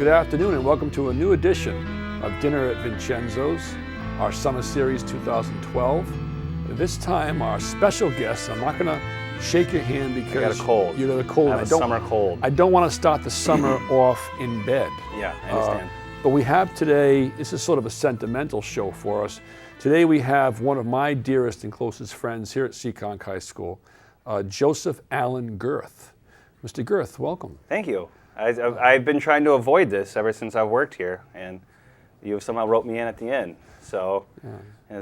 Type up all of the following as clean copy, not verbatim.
Good afternoon and welcome to a new edition of Dinner at Vincenzo's, our Summer Series 2012. This time our special guest, I'm not going to shake your hand because I got a cold. You got a cold. I have a summer cold. I don't want to start the summer off in bed. Yeah, I understand. But we have today, this is sort of a sentimental show for us. Today we have one of my dearest and closest friends here at Seekonk High School, Joseph Allen Gerth. Mr. Gerth, welcome. Thank you. I've been trying to avoid this ever since I've worked here, and you somehow wrote me in at the end. So,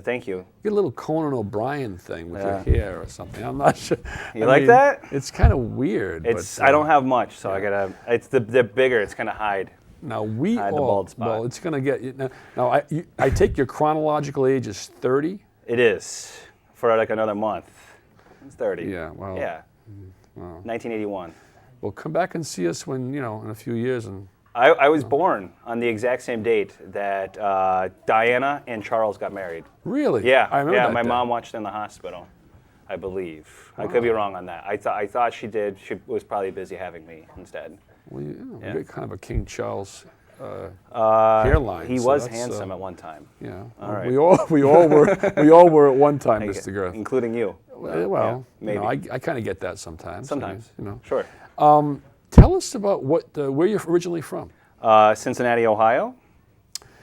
thank you. You get a little Conan O'Brien thing with your hair or something. I'm not sure. You like that? It's kind of weird. It's. I don't have much, so I gotta. It's the bigger. It's gonna hide. Now hide the bald spot. Well, it's gonna get. Now I take your chronological age is 30. It is for like another month. It's 30. Yeah. Well. Yeah. Wow. 1981. Well, come back and see us when in a few years and. I was born on the exact same date that Diana and Charles got married. Really? Yeah. I remember that my day. mom watched in the hospital, I believe. Wow. I could be wrong on that. I thought she did. She was probably busy having me instead. Well, you get kind of a King Charles hairline. He was handsome at one time. Yeah. All right. We all were at one time, Mr. Gerth. Including you. Well, maybe. I kind of get that sometimes. Sometimes. I mean, Sure. Tell us about where you're originally from. Cincinnati, Ohio.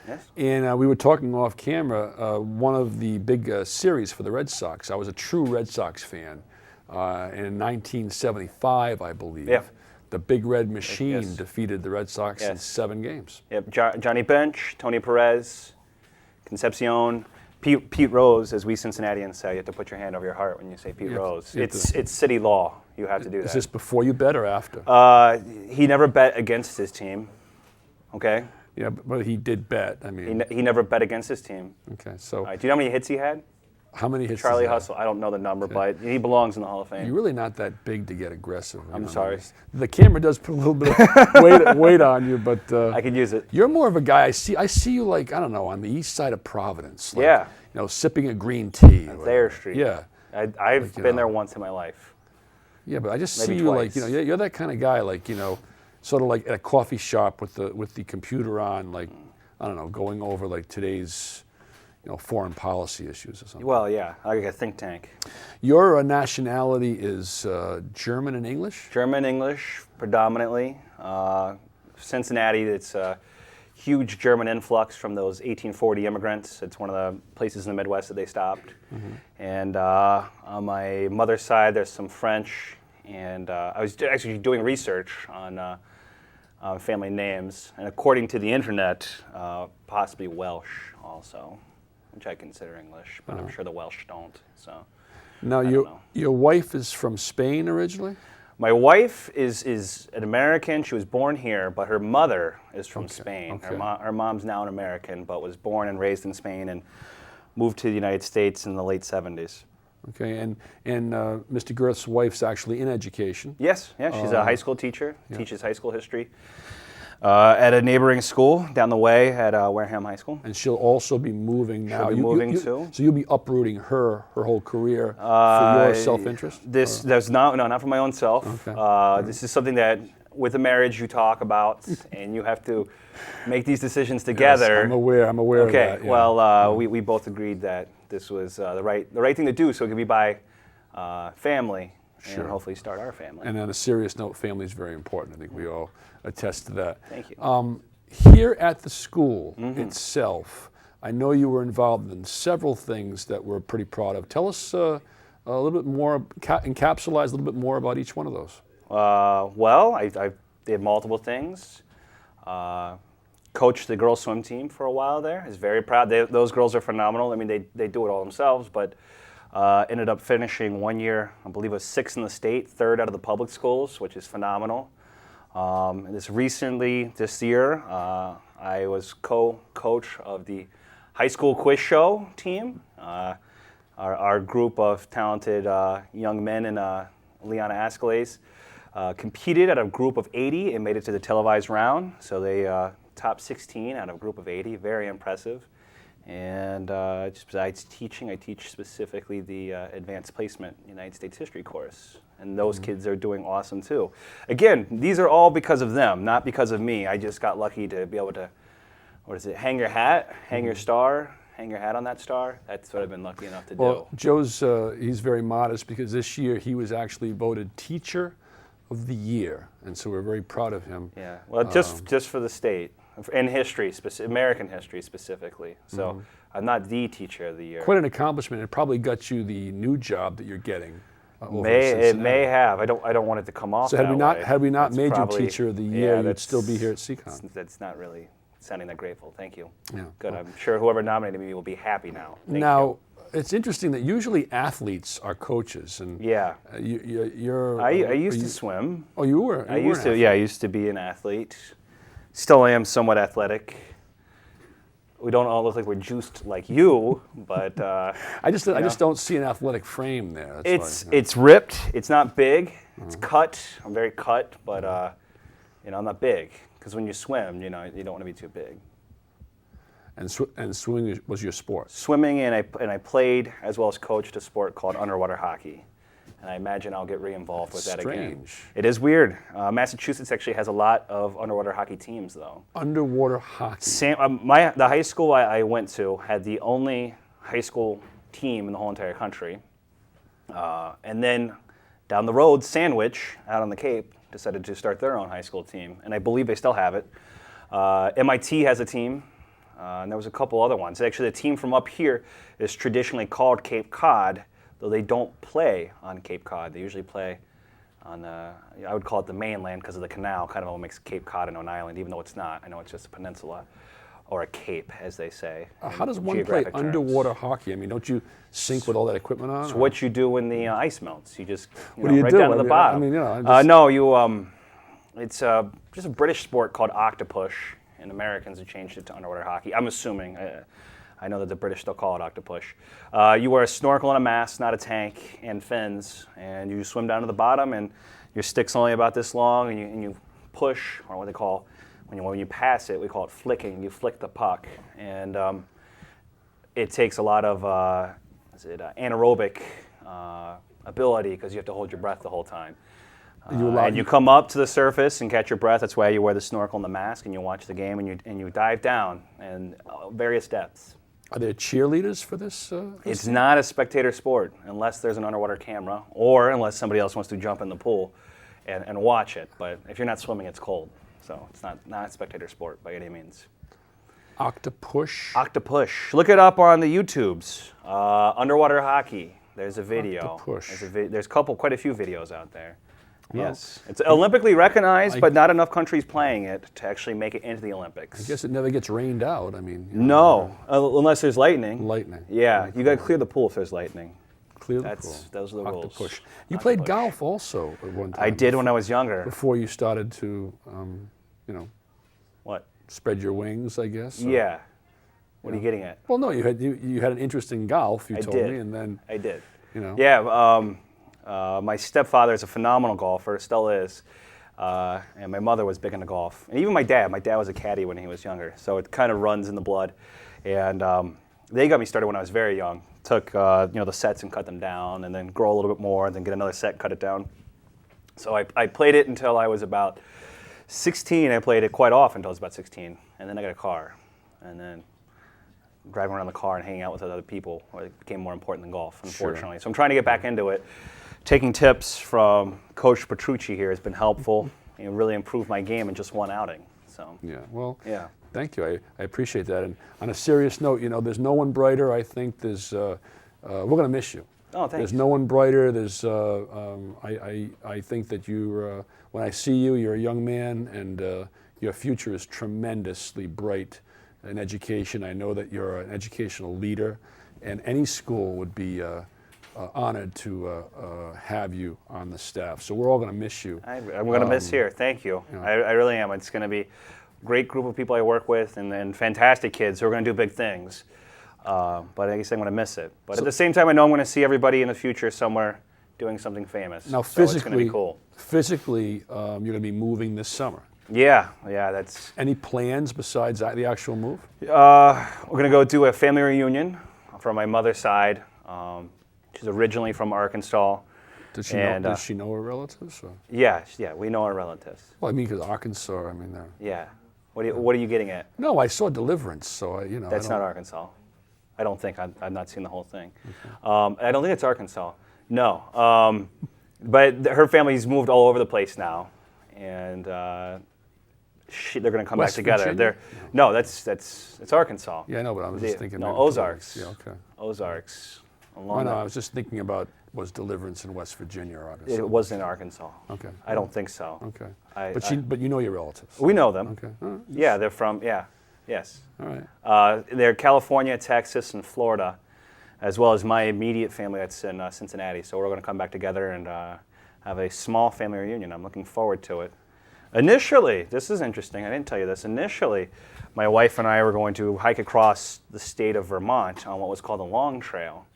Yes. And we were talking off camera, one of the big series for the Red Sox. I was a true Red Sox fan in 1975, I believe. Yeah. The Big Red Machine defeated the Red Sox in 7 games. Yep. Johnny Bench, Tony Perez, Concepcion, Pete Rose, as we Cincinnatians say. You have to put your hand over your heart when you say Pete Rose. It's city law. You have to do that. Is this before you bet or after? He never bet against his team. Okay. Yeah, but he did bet. I mean, he never bet against his team. Okay, so do you know how many hits he had? How many hits? Charlie Hustle. I don't know the number, but he belongs in the Hall of Fame. You're really not that big to get aggressive. I'm sorry. The camera does put a little bit of weight on you, but I could use it. You're more of a guy. I see you like on the east side of Providence. Like, yeah. Sipping a green tea. Thayer Street. Yeah. I've been there once in my life. Yeah, but I just Maybe see you twice. like you're that kind of guy sort of like at a coffee shop with the computer on, like I don't know, going over like today's foreign policy issues or something. Well, yeah, like a think tank. Your nationality is German and English? German, English, predominantly. Cincinnati, it's a huge German influx from those 1840 immigrants. It's one of the places in the Midwest that they stopped. Mm-hmm. And on my mother's side, there's some French. And I was actually doing research on family names. And according to the internet, possibly Welsh also, which I consider English, but I'm sure the Welsh don't. So now your wife is from Spain originally? My wife is an American. She was born here, but her mother is from Spain. Okay. Her mom's now an American, but was born and raised in Spain and moved to the United States in the late 70s. Okay, and Mr. Gerth's wife's actually in education. Yes, yeah, she's a high school teacher, teaches high school history at a neighboring school down the way at Wareham High School. And she'll also be moving now. She'll be moving too. So you'll be uprooting her whole career for your self-interest? That's not for my own self. Okay. This is something that with a marriage you talk about, and you have to make these decisions together. Yes, I'm aware of that. Okay, well, we both agreed that this was the right thing to do, so it could be by family, and hopefully start our family. And on a serious note, family is very important. I think we all attest to that. Thank you. Here at the school itself, I know you were involved in several things that we're pretty proud of. Tell us a little bit more, encapsulize a little bit more about each one of those. Well, I did multiple things. Coached the girls' swim team for a while there. I was very proud. Those girls are phenomenal. I mean, they do it all themselves, but ended up finishing one year, I believe it was 6th in the state, 3rd out of the public schools, which is phenomenal. This year, I was co-coach of the high school quiz show team. Our group of talented young men in Leona Escalades competed at a group of 80 and made it to the televised round. So they top 16 out of a group of 80, very impressive. And just besides teaching, I teach specifically the Advanced Placement United States History course. And those kids are doing awesome too. Again, these are all because of them, not because of me. I just got lucky to be able to, what is it, hang your hat, hang your star, hang your hat on that star. That's what I've been lucky enough to Well, do. Joe's, he's very modest because this year he was actually voted Teacher of the Year. And so we're very proud of him. Yeah, well, just for the state, in history, American history specifically. So I'm not the Teacher of the Year. Quite an accomplishment. It probably got you the new job that you're getting. It may have. I don't want it to come off. So had we not That's made probably, you Teacher of the Year, yeah, you'd still be here at Seacon. That's not really sounding that grateful. Thank you. Yeah. Good. I'm sure whoever nominated me will be happy now. Thank Now, it's interesting that usually athletes are coaches, and you. Yeah. you're. I used to swim. Oh, you were. I used to. Yeah, I used to be an athlete. Still am somewhat athletic. We don't all look like we're juiced like you, but I just don't see an athletic frame there. That's why, it's ripped. It's not big. It's cut. I'm very cut, but I'm not big because when you swim, you don't want to be too big. And swimming was your sport. Swimming, and I played as well as coached a sport called underwater hockey. And I imagine I'll get re-involved with that again. Strange. It is weird. Massachusetts actually has a lot of underwater hockey teams, though. Underwater hockey. The high school I went to had the only high school team in the whole entire country. And then down the road, Sandwich, out on the Cape, decided to start their own high school team. And I believe they still have it. MIT has a team. And there was a couple other ones. Actually, the team from up here is traditionally called Cape Cod, though they don't play on Cape Cod. They usually play on, I would call it the mainland because of the canal, kind of what makes Cape Cod into an island, even though it's not. I know it's just a peninsula, or a cape, as they say. How does one play underwater hocky? I mean, don't you sink with all that equipment on? It's what you do when the ice melts. You just What do you right do? down to the bottom. It's just a British sport called octopush, and Americans have changed it to underwater hockey. I'm assuming. I know that the British still call it octopush. You wear a snorkel and a mask, not a tank, and fins, and you swim down to the bottom, and your stick's only about this long, and you push, or what they call, when you pass it, we call it flicking. You flick the puck, and it takes a lot of anaerobic ability because you have to hold your breath the whole time. And you come up to the surface and catch your breath. That's why you wear the snorkel and the mask, and you watch the game, and you dive down and various depths. Are there cheerleaders for this? It's not a spectator sport unless there's an underwater camera or unless somebody else wants to jump in the pool and watch it. But if you're not swimming, it's cold. So it's not a spectator sport by any means. Octopush? Octopush. Look it up on the YouTubes. Underwater hockey. There's a video. Octopush. There's quite a few videos out there. Well, yes. It's Olympically recognized, but not enough countries playing it to actually make it into the Olympics. I guess it never gets rained out. I mean, no, unless there's lightning. Lightning. Yeah, you got to clear the pool if there's lightning. Clear the pool. Those are the rules. Octopush. You played golf also at one time. I did when I was younger. Before you started to, What? Spread your wings, I guess. Yeah. What are you getting at? Well, no, you had an interest in golf. You told me, and then I did. Yeah. My stepfather is a phenomenal golfer, still is, and my mother was big into golf. And even my dad was a caddy when he was younger, so it kind of runs in the blood. And they got me started when I was very young. Took the sets and cut them down, and then grow a little bit more, and then get another set, cut it down. So I played it until I was about 16. I played it quite often until I was about 16, and then I got a car, and then driving around the car and hanging out with other people became more important than golf, unfortunately. Sure. So I'm trying to get back into it. Taking tips from Coach Petrucci here has been helpful and really improved my game in just one outing. So yeah, well, yeah. Thank you. I appreciate that. And on a serious note, there's no one brighter. I think there's we're going to miss you. Oh, thanks. There's no one brighter. There's I think that you when I see you, you're a young man, and your future is tremendously bright in education. I know that you're an educational leader, and any school would be honored to have you on the staff. So we're all going to miss you. I'm going to miss here. Thank you. I really am. It's going to be a great group of people I work with, and fantastic kids who are going to do big things. But I guess I'm going to miss it. But at the same time, I know I'm going to see everybody in the future somewhere doing something famous. Now, so it's going to be cool. Physically, you're going to be moving this summer. Yeah, that's. Any plans besides the actual move? We're gonna go do a family reunion from my mother's side. She's originally from Arkansas. Does she know her relatives? Or? Yeah, we know our relatives. Well, I mean, because Arkansas, I mean, they're... Yeah. What are you getting at? No, I saw Deliverance, so you know. That's not Arkansas. I don't think. I've not seen the whole thing. Okay. I don't think it's Arkansas. No. But her family's moved all over the place now, and they're going to come back together. Virginia? No, it's Arkansas. Yeah, I know, but I was just thinking. No, Ozarks. Yeah, okay. Ozarks. I was just thinking about, was Deliverance in West Virginia or Arkansas? It was in Arkansas. Okay. I don't think so. Okay. But you know your relatives? We know them. Okay. All right. Yeah, they're from, yes. All right. They're California, Texas, and Florida, as well as my immediate family that's in Cincinnati. So we're going to come back together and have a small family reunion. I'm looking forward to it. Initially, this is interesting, I didn't tell you this. Initially, my wife and I were going to hike across the state of Vermont on what was called the Long Trail.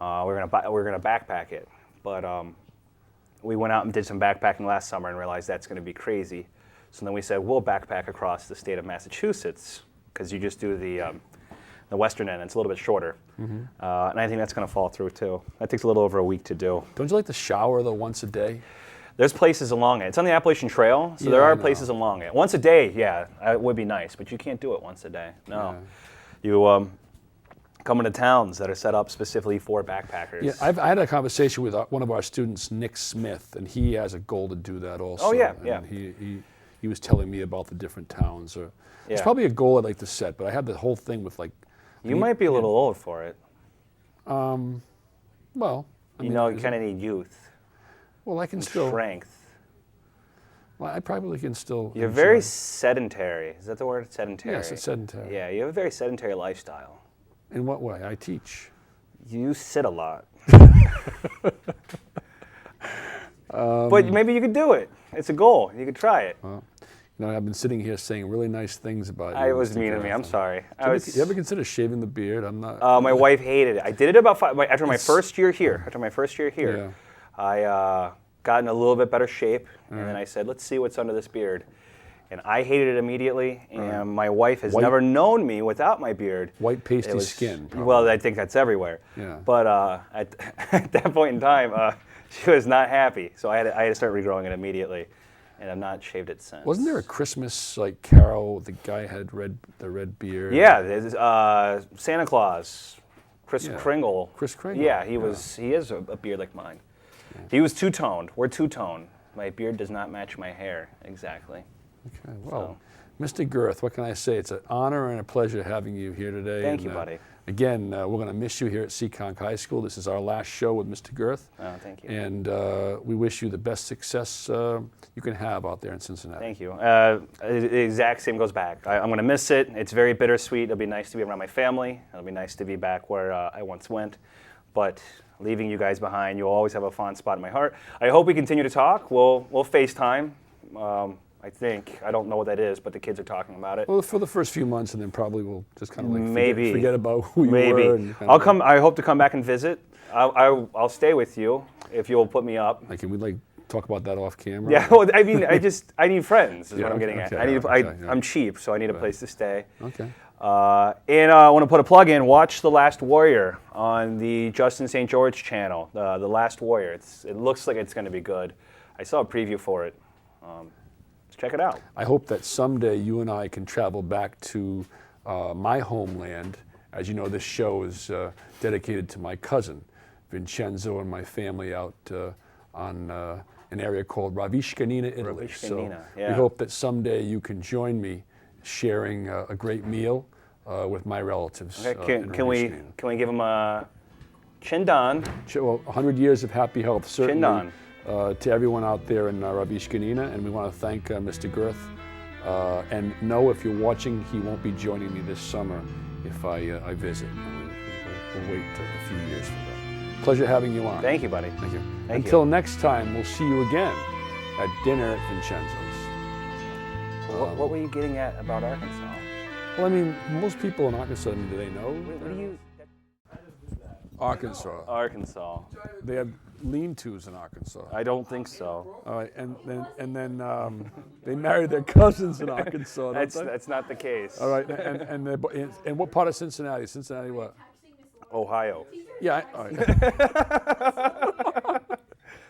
We're gonna backpack it, but we went out and did some backpacking last summer and realized that's going to be crazy. So then we said we'll backpack across the state of Massachusetts because you just do the western end. It's a little bit shorter, and I think that's going to fall through too. That takes a little over a week to do. Don't you like to shower though once a day? There's places along it. It's on the Appalachian Trail, so there are places along it. Once a day, yeah, it would be nice, but you can't do it once a day. No, you come into towns that are set up specifically for backpackers. Yeah, I had a conversation with one of our students, Nick Smith, and he has a goal to do that also. Oh yeah, and yeah. He was telling me about the different towns. It's Yeah. probably a goal I'd like to set, but I have the whole thing with like. You might be a little old for it. Well, you kind of need youth. Well, I can still. Strength. Well, I probably can still. You're very sedentary. Is that the word? Sedentary. Yes, it's sedentary. Yeah, you have a very sedentary lifestyle. In what way? I teach. You sit a lot. But maybe you could do it. It's a goal. You could try it. Well, I've been sitting here saying really nice things about you. It was mean of me. I'm sorry. You ever consider shaving the beard? I'm not. My wife hated it. I did it about after my first year here. Yeah. I got in a little bit better shape, and then I said, let's see what's under this beard. And I hated it immediently, and my wife has never known me without my beard. White pasty skin. Probably. Well, I think that's everywhere. Yeah. But at that point in time, she was not happy, so I had to start regrowing it immediately, and I've not shaved it since. Wasn't there a Christmas carol? The guy had the red beard. Yeah, there's, Santa Claus, Kris Kringle. Kris Kringle. Yeah, he has a beard like mine. Yeah. He was two-toned. We're two-toned. My beard does not match my hair exactly. Okay, well, Mr. Gerth, what can I say? It's an honor and a pleasure having you here today. Thank you, buddy. Again, we're going to miss you here at Seekonk High School. This is our last show with Mr. Gerth. Oh, thank you. And we wish you the best success you can have out there in Cincinnati. Thank you. The exact same goes back. I'm going to miss it. It's very bittersweet. It'll be nice to be around my family. It'll be nice to be back where I once went. But leaving you guys behind, you'll always have a fond spot in my heart. I hope we continue to talk. We'll FaceTime. I think. I don't know what that is, but the kids are talking about it. Well, for the first few months, and then probably we'll just kind of like forget about who you were. And I'll come. I hope to come back and visit. I'll stay with you if you'll put me up. Like, can we talk about that off camera? Yeah. Well, I mean, I need friends. Is what I'm getting at. Okay, I'm cheap, so I need a place to stay. Okay. And I want to put a plug in. Watch The Last Warrior on the Justin St. George channel. The Last Warrior. It looks like it's going to be good. I saw a preview for it. Check it out. I hope that someday you and I can travel back to my homeland. As you know, this show is dedicated to my cousin, Vincenzo, and my family out on an area called Ravishkanina, Italy. Yeah. We hope that someday you can join me sharing a great meal with my relatives. Okay. Can we give them a chindan? Well, 100 years of happy health, certainly. Chindan. To everyone out there in Ravishkanina, and we want to thank Mr. Gerth. And no, if you're watching, he won't be joining me this summer if I visit. We'll wait a few years for that. Pleasure having you on. Thank you, buddy. Thank you. Thank Until you. next time, we'll see you again at dinner at Vincenzo's. What were you getting at about Arkansas? Well, I mean, most people in Arkansas, do they know? What do you... Arkansas. Arkansas. They have lean-tos in Arkansas. I don't think so. All right, and then they married their cousins in Arkansas. Don't they? That's not the case. All right, and what part of Cincinnati? Cincinnati what? Ohio. Yeah. All right.